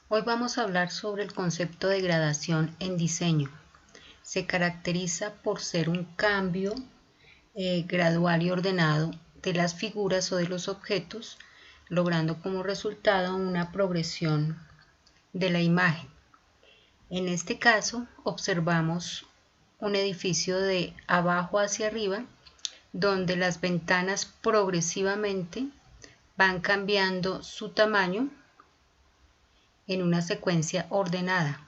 Hoy vamos a hablar sobre el concepto de gradación en diseño. Se caracteriza por ser un cambio gradual y ordenado de las figuras o de los objetos, logrando como resultado una progresión de la imagen. En este caso, observamos un edificio de abajo hacia arriba, donde las ventanas progresivamente van cambiando su tamaño en una secuencia ordenada.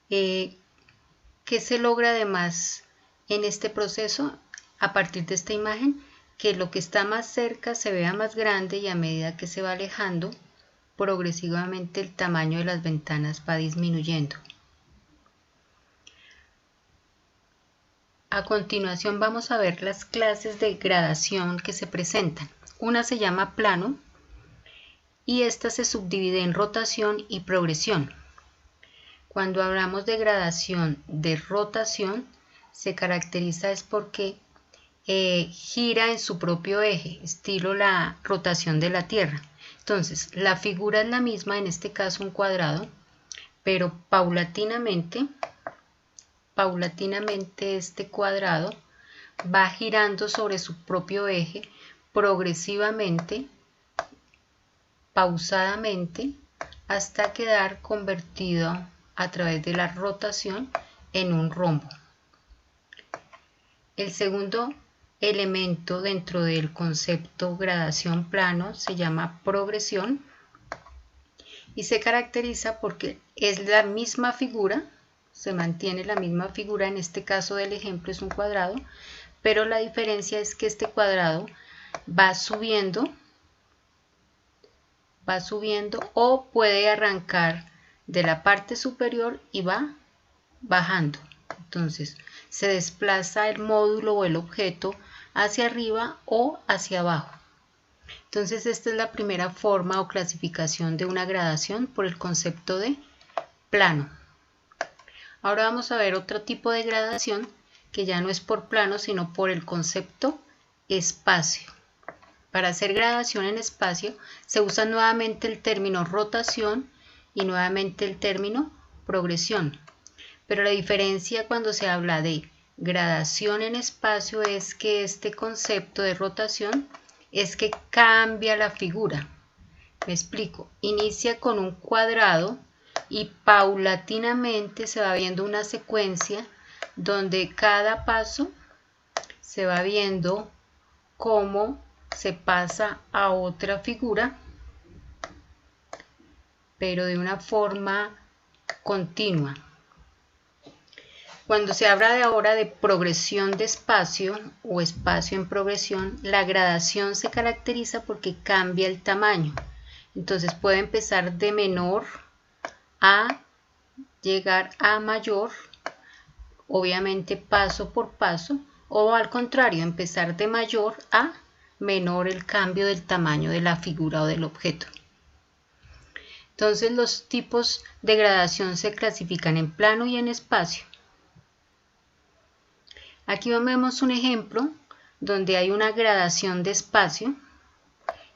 ¿Qué se logra además en este proceso a partir de esta imagen? Que lo que está más cerca se vea más grande y a medida que se va alejando, progresivamente el tamaño de las ventanas va disminuyendo. A continuación vamos a ver las clases de gradación que se presentan. Una se llama plano y esta se subdivide en rotación y progresión. Cuando hablamos de gradación de rotación, se caracteriza es porque gira en su propio eje, estilo la rotación de la Tierra. Entonces, la figura es la misma, en este caso un cuadrado, pero paulatinamente este cuadrado va girando sobre su propio eje progresivamente, pausadamente, hasta quedar convertido a través de la rotación en un rombo. El segundo elemento dentro del concepto gradación plano se llama progresión y se caracteriza porque es la misma figura, se mantiene la misma figura, en este caso del ejemplo es un cuadrado, pero la diferencia es que este cuadrado va subiendo o puede arrancar de la parte superior y va bajando. Entonces se desplaza el módulo o el objeto hacia arriba o hacia abajo. Entonces esta es la primera forma o clasificación de una gradación por el concepto de plano. Ahora vamos a ver otro tipo de gradación que ya no es por plano sino por el concepto espacio. Para hacer gradación en espacio se usa nuevamente el término rotación y nuevamente el término progresión. Pero la diferencia cuando se habla de gradación en espacio es que este concepto de rotación es que cambia la figura. Me explico. Inicia con un cuadrado y paulatinamente se va viendo una secuencia donde cada paso se va viendo cómo se pasa a otra figura, pero de una forma continua. Cuando se habla de ahora de progresión de espacio o espacio en progresión, la gradación se caracteriza porque cambia el tamaño. Entonces puede empezar de menor a llegar a mayor, obviamente paso por paso, o al contrario, empezar de mayor a menor el cambio del tamaño de la figura o del objeto. Entonces los tipos de gradación se clasifican en plano y en espacio. Aquí vemos un ejemplo donde hay una gradación de espacio,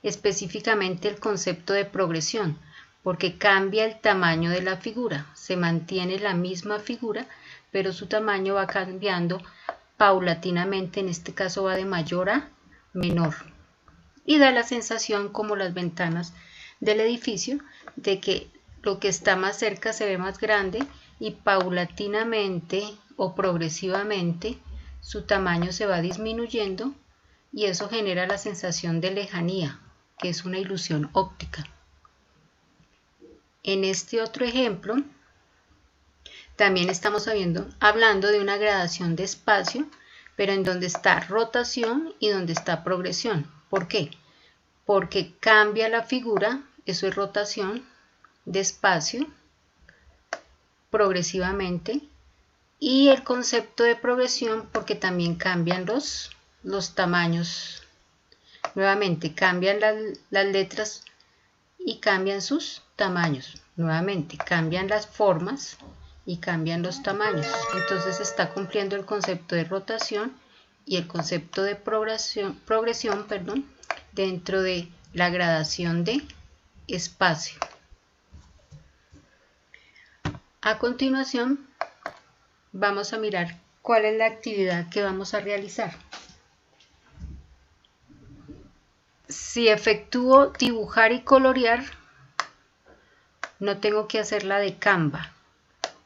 específicamente el concepto de progresión, porque cambia el tamaño de la figura, se mantiene la misma figura, pero su tamaño va cambiando paulatinamente, en este caso va de mayor a menor, y da la sensación, como las ventanas del edificio, de que lo que está más cerca se ve más grande y paulatinamente o progresivamente su tamaño se va disminuyendo y eso genera la sensación de lejanía, que es una ilusión óptica. En este otro ejemplo, también estamos hablando de una gradación de espacio, pero en donde está rotación y donde está progresión. ¿Por qué? Porque cambia la figura, eso es rotación, de espacio, progresivamente, y el concepto de progresión porque también cambian los tamaños. Nuevamente cambian las letras y cambian sus tamaños. Nuevamente cambian las formas y cambian los tamaños. Entonces está cumpliendo el concepto de rotación y el concepto de progresión, dentro de la gradación de espacio. A continuación vamos a mirar cuál es la actividad que vamos a realizar. Si efectúo dibujar y colorear, no tengo que hacer la de Canva,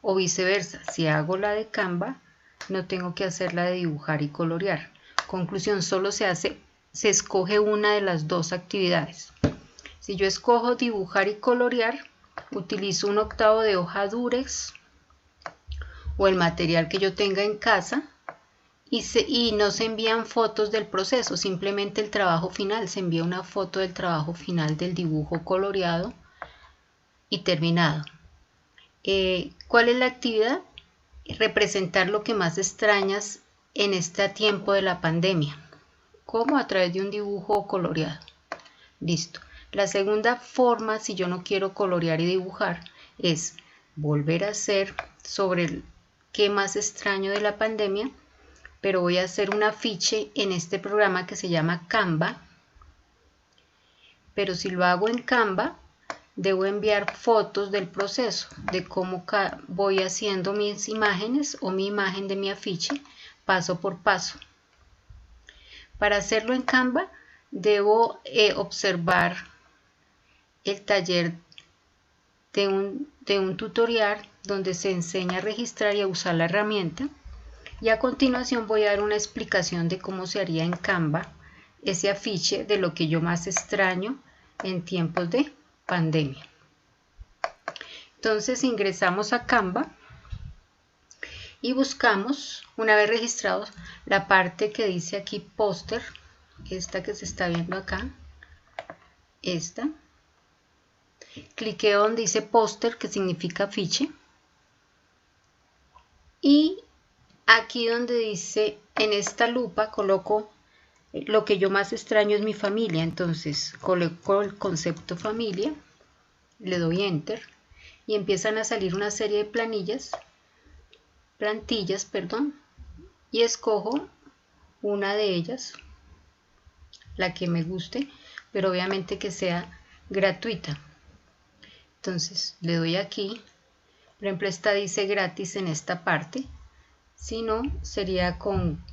o viceversa, si hago la de Canva, no tengo que hacer la de dibujar y colorear. Conclusión, solo se escoge una de las dos actividades. Si yo escojo dibujar y colorear, utilizo 1/8 de hoja Durex o el material que yo tenga en casa y no se envían fotos del proceso, simplemente el trabajo final, se envía una foto del trabajo final del dibujo coloreado y terminado. ¿Cuál es la actividad? Representar lo que más extrañas en este tiempo de la pandemia. ¿Cómo? A través de un dibujo coloreado. Listo. La segunda forma, si yo no quiero colorear y dibujar, es volver a hacer sobre qué más extraño de la pandemia, pero voy a hacer un afiche en este programa que se llama Canva. Pero si lo hago en Canva, debo enviar fotos del proceso, de cómo voy haciendo mis imágenes o mi imagen de mi afiche paso por paso. Para hacerlo en Canva, debo observar el taller de un tutorial donde se enseña a registrar y a usar la herramienta, y a continuación voy a dar una explicación de cómo se haría en Canva ese afiche de lo que yo más extraño en tiempos de pandemia. Entonces ingresamos a Canva y buscamos, una vez registrados, la parte que dice aquí póster, esta que se está viendo acá, esta. Cliqueo donde dice póster, que significa afiche, y aquí donde dice, en esta lupa coloco lo que yo más extraño es mi familia. Entonces coloco el concepto familia, le doy enter y empiezan a salir una serie de plantillas, y escojo una de ellas, la que me guste, pero obviamente que sea gratuita. Entonces le doy aquí, por ejemplo esta dice gratis en esta parte, si no sería con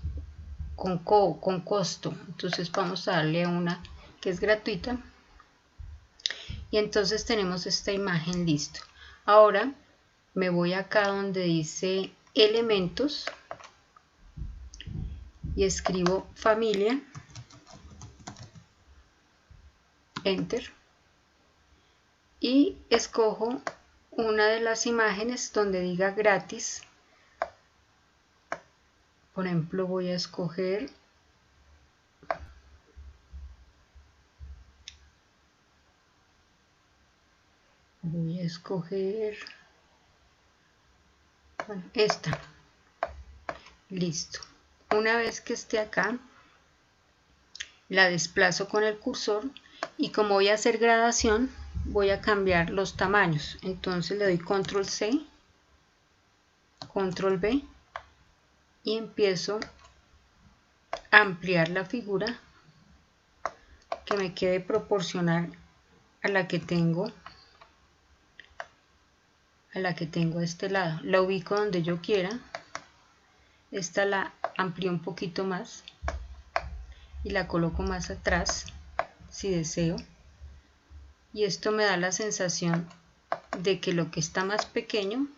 costo. Entonces vamos a darle a una que es gratuita y entonces tenemos esta imagen listo. Ahora me voy acá donde dice elementos y escribo familia, enter, y escojo una de las imágenes donde diga gratis. Por ejemplo voy a escoger esta. Listo. Una vez que esté acá, la desplazo con el cursor y como voy a hacer gradación, voy a cambiar los tamaños. Entonces le doy control C, control V y empiezo a ampliar la figura que me quede proporcional a la que tengo a este lado. La ubico donde yo quiera. Esta la amplío un poquito más y la coloco más atrás si deseo, y esto me da la sensación de que lo que está más pequeño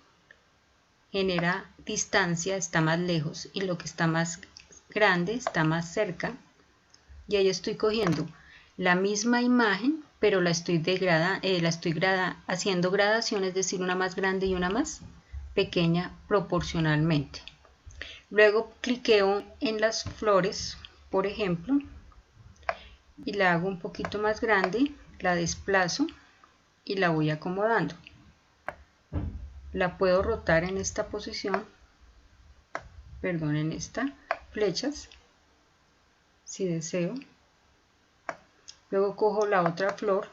genera distancia, está más lejos, y lo que está más grande está más cerca, y ahí estoy cogiendo la misma imagen pero la estoy haciendo gradación, es decir, una más grande y una más pequeña proporcionalmente. Luego cliqueo en las flores, por ejemplo, y la hago un poquito más grande, la desplazo y la voy acomodando. La puedo rotar en esta posición, en esta flechas, si deseo. Luego cojo la otra flor,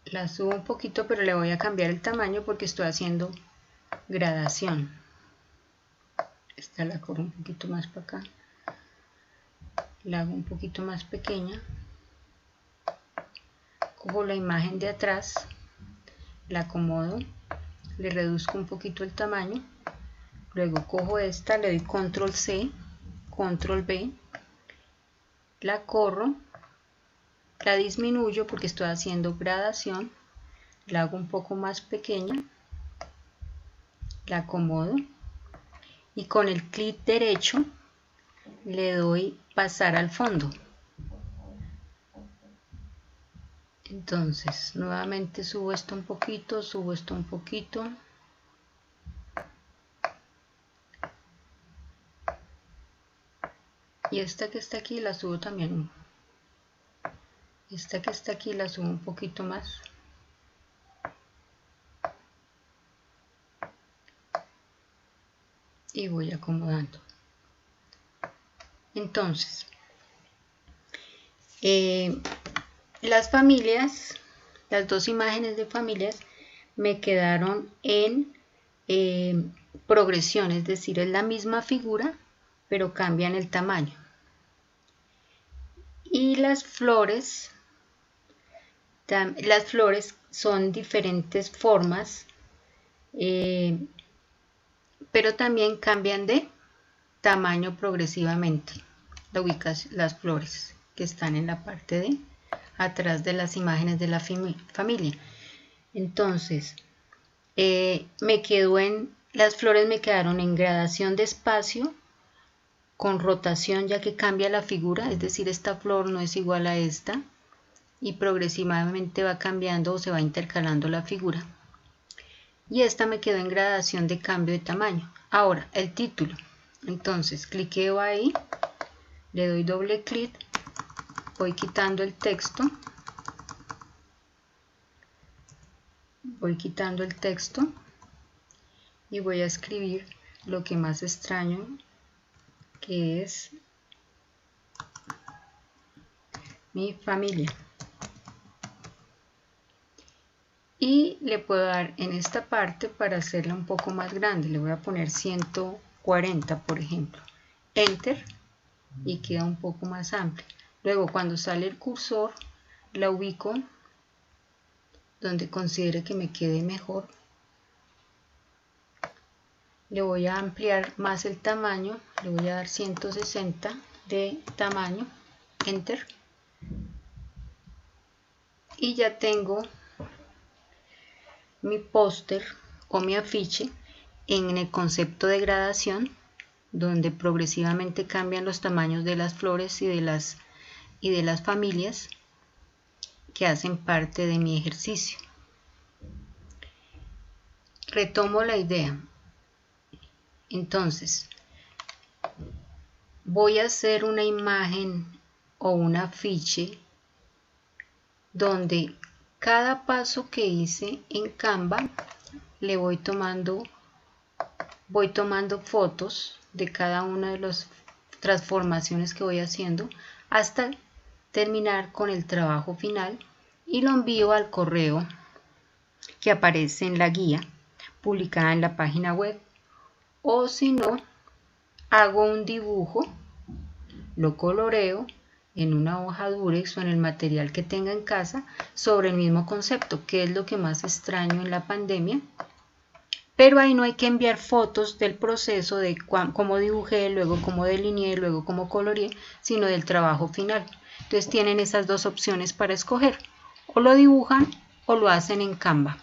la subo un poquito, pero le voy a cambiar el tamaño porque estoy haciendo gradación. Esta la corro un poquito más para acá, la hago un poquito más pequeña, cojo la imagen de atrás, la acomodo, le reduzco un poquito el tamaño, luego cojo esta, le doy control C, control V, la corro, la disminuyo porque estoy haciendo gradación, la hago un poco más pequeña, la acomodo y con el clic derecho le doy pasar al fondo. Entonces nuevamente subo esto un poquito, subo esto un poquito. Y esta que está aquí la subo también. Esta que está aquí la subo un poquito más. Y voy acomodando. Entonces, las familias, las dos imágenes de familias me quedaron en progresión, es decir, es la misma figura, pero cambian el tamaño. Y las flores son diferentes formas, pero también cambian de tamaño progresivamente. La ubicación, las flores que están en la parte de atrás de las imágenes de la familia. Entonces, las flores me quedaron en gradación de espacio, con rotación ya que cambia la figura, es decir, esta flor no es igual a esta, y progresivamente va cambiando o se va intercalando la figura. Y esta me quedó en gradación de cambio de tamaño. Ahora, el título. Entonces, cliqueo ahí, le doy doble clic, voy quitando el texto, y voy a escribir lo que más extraño, que es mi familia. Y le puedo dar en esta parte para hacerla un poco más grande, le voy a poner 140 por ejemplo, enter, y queda un poco más amplio. Luego cuando sale el cursor la ubico donde considere que me quede mejor, le voy a ampliar más el tamaño, le voy a dar 160 de tamaño, enter, y ya tengo mi póster o mi afiche en el concepto de gradación, donde progresivamente cambian los tamaños de las flores y de las familias que hacen parte de mi ejercicio. Retomo la idea. Entonces, voy a hacer una imagen o un afiche donde cada paso que hice en Canva le voy tomando fotos de cada una de las transformaciones que voy haciendo hasta terminar con el trabajo final, y lo envío al correo que aparece en la guía publicada en la página web, o si no, hago un dibujo, lo coloreo en una hoja Durex o en el material que tenga en casa sobre el mismo concepto, que es lo que más extraño en la pandemia. Pero ahí no hay que enviar fotos del proceso de cómo dibujé, luego cómo delineé, luego cómo coloreé, sino del trabajo final. Entonces tienen esas dos opciones para escoger, o lo dibujan o lo hacen en Canva.